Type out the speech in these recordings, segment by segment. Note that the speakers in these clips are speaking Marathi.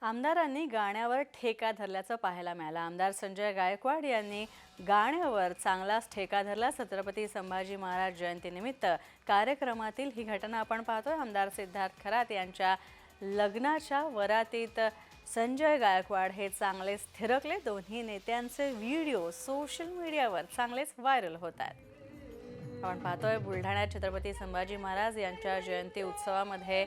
आमदारांनी गाण्यावर ठेका धरल्याचं पाहायला मिळालं। आमदार संजय गायकवाड यांनी गाण्यावर चांगलाच ठेका धरला। छत्रपती संभाजी महाराज जयंतीनिमित्त कार्यक्रमातील ही घटना आपण पाहतोय। आमदार सिद्धार्थ खरात यांच्या लग्नाच्या वरातीत संजय गायकवाड हे चांगलेच थिरकले। दोन्ही नेत्यांचे व्हिडिओ सोशल मीडियावर चांगलेच व्हायरल होत आहेत। आपण पाहतोय बुलढाण्यात छत्रपती संभाजी महाराज यांच्या जयंती उत्सवामध्ये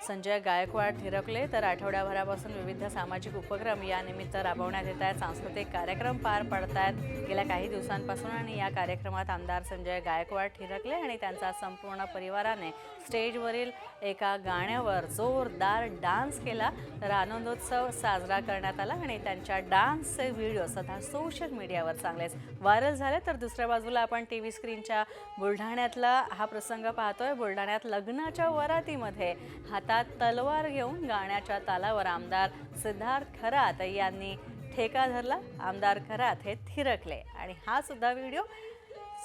संजय गायकवाड थिरकले, तर आठवड्याभरापासून विविध सामाजिक उपक्रम या निमित्त राबवण्यात येत आहेत। सांस्कृतिक कार्यक्रम पार पडतात गेल्या काही दिवसांपासून आणि या कार्यक्रमात आमदार संजय गायकवाड थिरकले आणि त्यांचा संपूर्ण परिवाराने स्टेजवरील एका गाण्यावर जोरदार डान्स केला। तर आनंदोत्सव साजरा करण्यात आला आणि त्यांच्या डान्सचे व्हिडिओ सध्या सोशल मीडियावर चांगलेच व्हायरल झाले। तर दुसऱ्या बाजूला आपण टीव्ही स्क्रीनच्या बुलढाण्यातला हा प्रसंग पाहतोय। बुलढाण्यात लग्नाच्या वरातीमध्ये हातात तलवार घेऊन गाण्याच्या तालावर आमदार सिद्धार्थ खरात यांनी ठेका धरला। आमदार खरात हे थिरकले आणि हा सुद्धा व्हिडिओ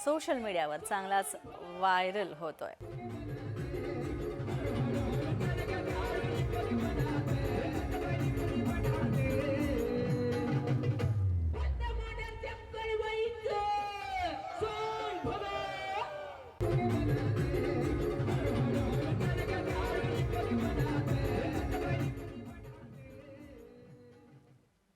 सोशल मीडियावर चांगलाच व्हायरल होतोय।